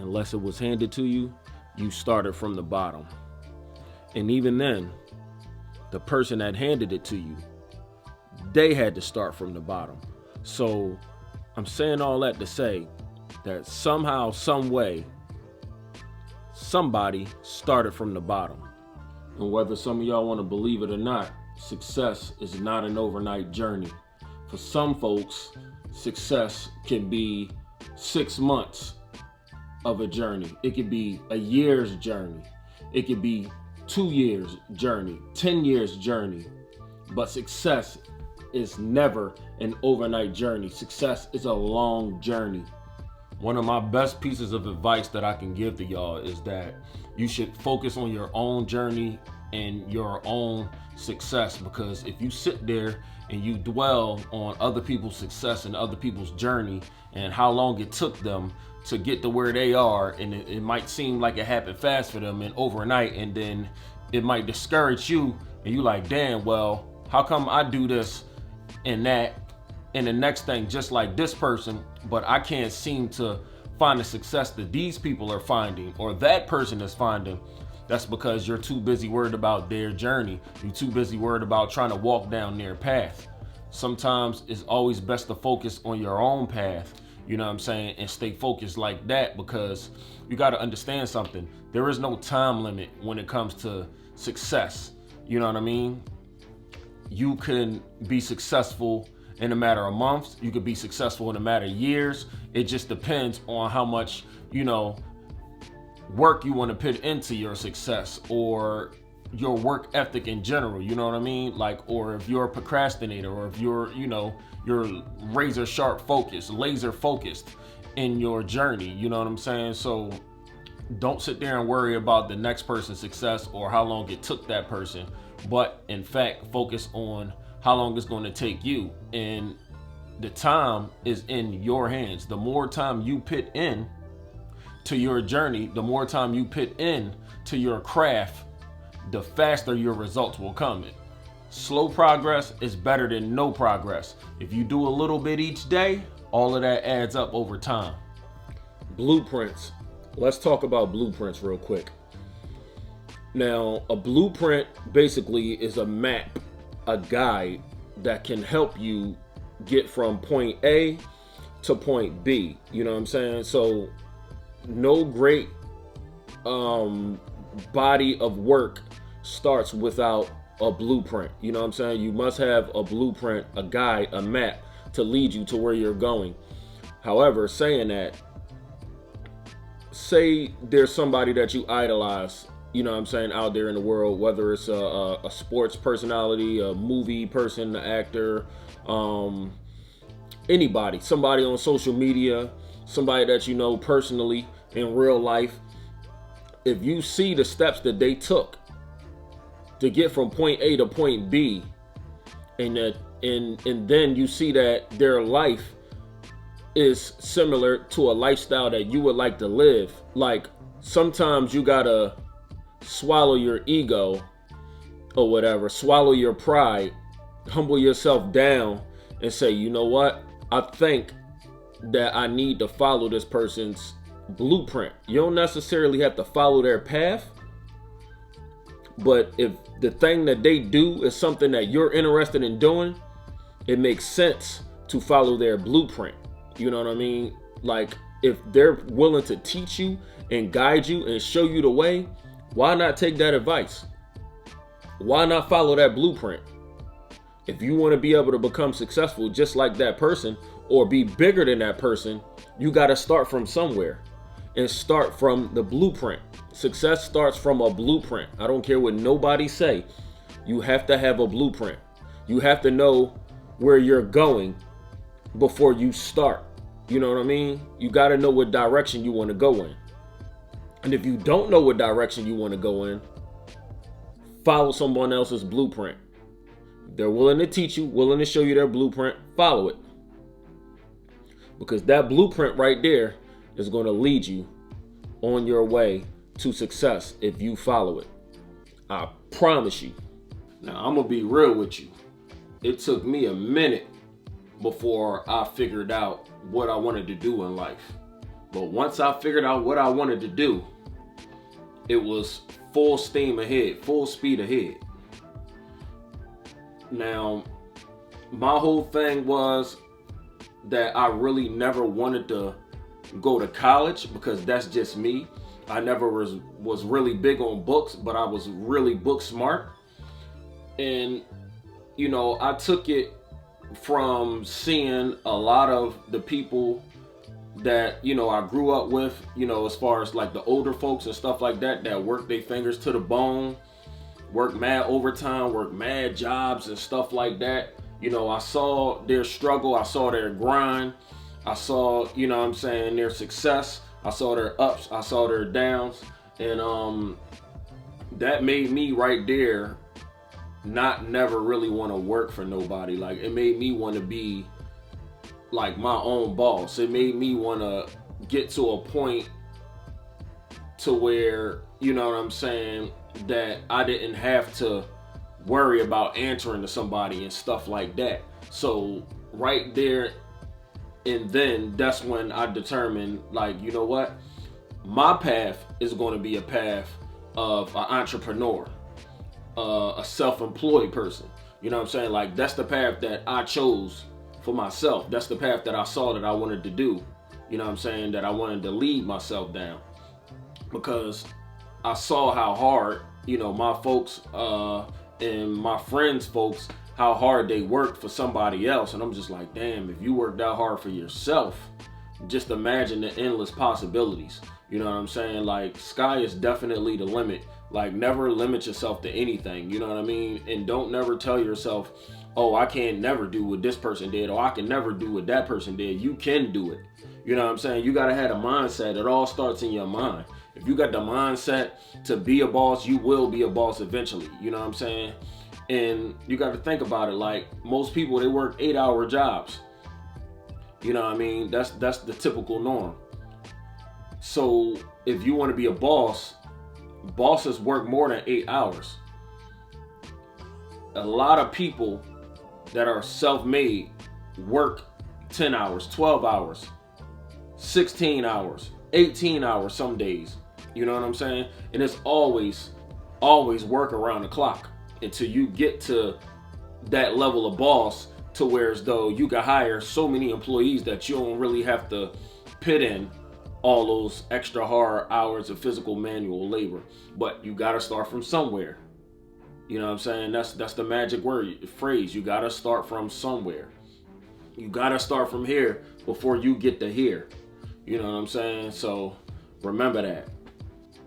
unless it was handed to you, you started from the bottom. And even then, the person that handed it to you, they had to start from the bottom. So I'm saying all that to say that somehow, some way, somebody started from the bottom. And whether some of y'all want to believe it or not, success is not an overnight journey. For some folks, success can be 6 months of a journey. It could be a year's journey. It could be 2 years journey, 10 years journey. But success is never an overnight journey. Success is a long journey. One of my best pieces of advice that I can give to y'all is that you should focus on your own journey and your own success, because if you sit there and you dwell on other people's success and other people's journey and how long it took them to get to where they are, and it might seem like it happened fast for them and overnight, and then it might discourage you and you like, damn, well, how come I do this and that and the next thing just like this person, but I can't seem to find the success that these people are finding or that person is finding? That's because you're too busy worried about their journey. You're too busy worried about trying to walk down their path. Sometimes it's always best to focus on your own path, you know what I'm saying, and stay focused like that, because you got to understand something. There is no time limit when it comes to success. You know what I mean? You can be successful in a matter of months. You could be successful in a matter of years. It just depends on how much, work you want to put into your success, or your work ethic in general, you know what I mean? Like, or if you're a procrastinator, or if you're laser focused in your journey, you know what I'm saying? So don't sit there and worry about the next person's success or how long it took that person, but in fact, focus on how long it's going to take you. And the time is in your hands. The more time you put in to your journey, the more time you put in to your craft, the faster your results will come. Slow progress is better than no progress. If you do a little bit each day, all of that adds up over time. Blueprints. Let's talk about blueprints real quick. Now, a blueprint basically is a map, a guide that can help you get from point A to point B. You know what I'm saying? So no great body of work starts without a blueprint. You know what I'm saying? You must have a blueprint, a guide, a map to lead you to where you're going. However, saying that, say there's somebody that you idolize, you know what I'm saying, out there in the world, whether it's a sports personality, a movie person, an actor, anybody, somebody on social media, somebody that you know personally in real life. If you see the steps that they took to get from point A to point B, and then you see that their life is similar to a lifestyle that you would like to live, like sometimes you gotta swallow your ego or whatever, swallow your pride, humble yourself down and say, you know what, I think that I need to follow this person's blueprint. You don't necessarily have to follow their path, but if the thing that they do is something that you're interested in doing, it makes sense to follow their blueprint. You know what I mean? Like, if they're willing to teach you and guide you and show you the way, why not take that advice? Why not follow that blueprint? If you want to be able to become successful just like that person or be bigger than that person, you got to start from somewhere and start from the blueprint. Success starts from a blueprint. I don't care what nobody say. You have to have a blueprint. You have to know where you're going before you start. You know what I mean? You got to know what direction you want to go in. And if you don't know what direction you want to go in, follow someone else's blueprint. They're willing to teach you, willing to show you their blueprint, follow it. Because that blueprint right there is going to lead you on your way to success if you follow it. I promise you. Now, I'm going to be real with you. It took me a minute before I figured out what I wanted to do in life. But once I figured out what I wanted to do, it was full steam ahead, full speed ahead. Now, my whole thing was that I really never wanted to go to college because that's just me. I never was really big on books, but I was really book smart. And, you know, I took it from seeing a lot of the people that, you know, I grew up with, you know, as far as like the older folks and stuff like that, that work their fingers to the bone, work mad overtime, work mad jobs and stuff like that. You know, I saw their struggle, I saw their grind, I saw, you know what I'm saying, their success, I saw their ups, I saw their downs, and that made me right there not never really want to work for nobody. Like, it made me want to be like my own boss. It made me want to get to a point to where, you know what I'm saying, that I didn't have to worry about answering to somebody and stuff like that. So right there and then, that's when I determined, like, you know what, my path is going to be a path of an entrepreneur, a self-employed person. You know what I'm saying? Like, that's the path that I chose for myself. That's the path that I saw that I wanted to do. You know what I'm saying? That I wanted to lead myself down, because I saw how hard, you know, my folks and my friends' folks, how hard they worked for somebody else. And I'm just like, damn, if you work that hard for yourself, just imagine the endless possibilities. You know what I'm saying? Like, sky is definitely the limit. Like, never limit yourself to anything. You know what I mean? And don't never tell yourself, oh, I can't never do what this person did, or I can never do what that person did. You can do it. You know what I'm saying? You got to have a mindset. It all starts in your mind. If you got the mindset to be a boss, you will be a boss eventually. You know what I'm saying? And you got to think about it. Like, most people, they work 8-hour jobs. You know what I mean? That's the typical norm. So if you want to be a boss, bosses work more than 8 hours. A lot of people that are self-made work 10 hours, 12 hours, 16 hours, 18 hours some days. You know what I'm saying? And it's always work around the clock until you get to that level of boss, to where as though you can hire so many employees that you don't really have to put in all those extra hard hours of physical manual labor. But you got to start from somewhere. You know what I'm saying? That's the magic word, phrase. You got to start from somewhere. You got to start from here before you get to here. You know what I'm saying? So remember that.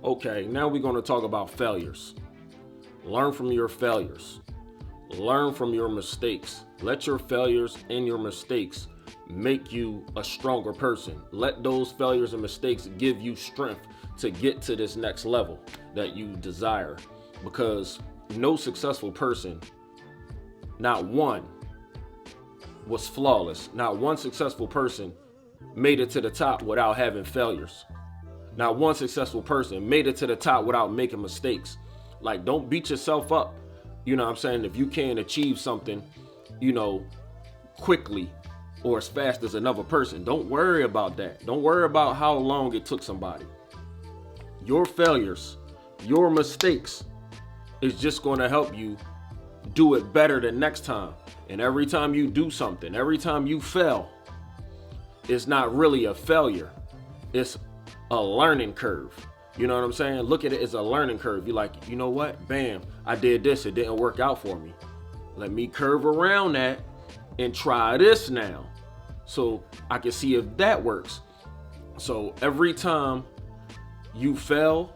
Okay, now we're going to talk about failures. Learn from your failures. Learn from your mistakes. Let your failures and your mistakes make you a stronger person. Let those failures and mistakes give you strength to get to this next level that you desire. Because no successful person, not one, was flawless. Not one successful person made it to the top without having failures. Not one successful person made it to the top without making mistakes. Like, don't beat yourself up. You know what I'm saying? If you can't achieve something, you know, quickly or as fast as another person, don't worry about that. Don't worry about how long it took somebody. Your failures, your mistakes is just going to help you do it better the next time. And every time you do something, every time you fail, it's not really a failure. It's a learning curve. You know what I'm saying? Look at it as a learning curve. You're like, you know what? Bam, I did this. It didn't work out for me. Let me curve around that and try this now, so I can see if that works. So every time you fail,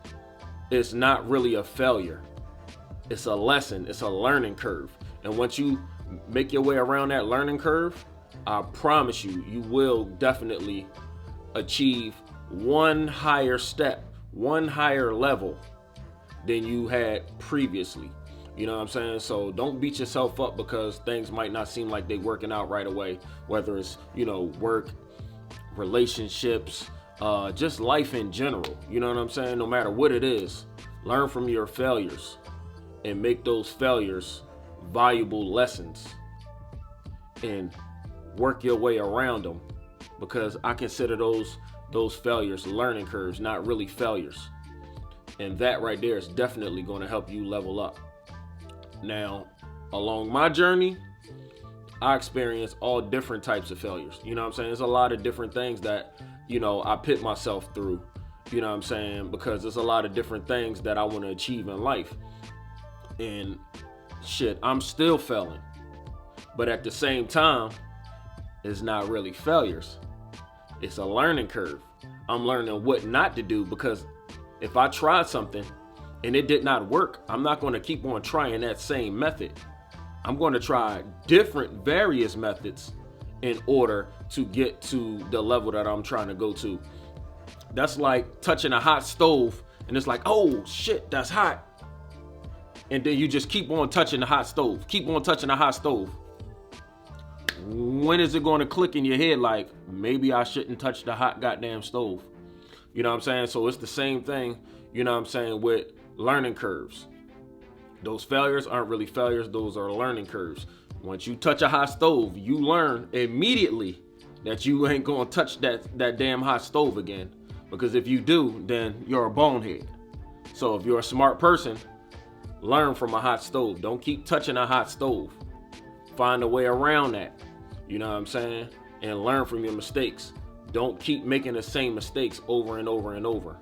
it's not really a failure. It's a lesson. It's a learning curve. And once you make your way around that learning curve, I promise you, you will definitely achieve one higher step, one higher level than you had previously. You know what I'm saying? So don't beat yourself up because things might not seem like they're working out right away, whether it's, you know, work, relationships, just life in general. You know what I'm saying? No matter what it is, learn from your failures and make those failures valuable lessons and work your way around them, because I consider those those failures learning curves, not really failures. And that right there is definitely going to help you level up. Now, along my journey, I experienced all different types of failures. You know what I'm saying? There's a lot of different things that, I put myself through, you know what I'm saying? Because there's a lot of different things that I want to achieve in life. And shit, I'm still failing. But at the same time, it's not really failures. It's a learning curve. I'm learning what not to do, because if I tried something and it did not work, I'm not going to keep on trying that same method. I'm going to try different various methods in order to get to the level that I'm trying to go to. That's like touching a hot stove and it's like, oh shit, that's hot. And then you just keep on touching the hot stove, keep on touching the hot stove. When is it going to click in your head like, maybe I shouldn't touch the hot goddamn stove? You know what I'm saying? So it's the same thing, you know what I'm saying, with learning curves. Those failures aren't really failures, those are learning curves. Once you touch a hot stove, you learn immediately that you ain't gonna touch that damn hot stove again. Because if you do, then you're a bonehead. So if you're a smart person, learn from a hot stove. Don't keep touching a hot stove. Find a way around that. You know what I'm saying? And learn from your mistakes. Don't keep making the same mistakes over and over and over.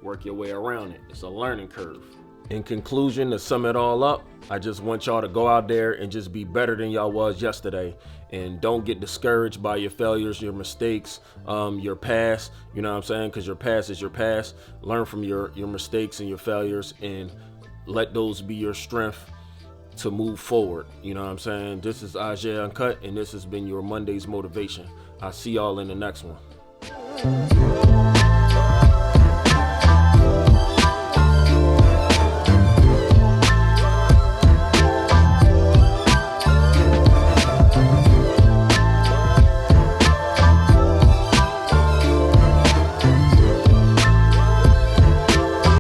Work your way around it. It's a learning curve. In conclusion, to sum it all up, I just want y'all to go out there and just be better than y'all was yesterday. And don't get discouraged by your failures, your mistakes, your past. You know what I'm saying? Because your past is your past. Learn from your mistakes and your failures and let those be your strength to move forward. You know what I'm saying? This is Ajay Uncut, and this has been your Monday's Motivation. I'll see y'all in the next one.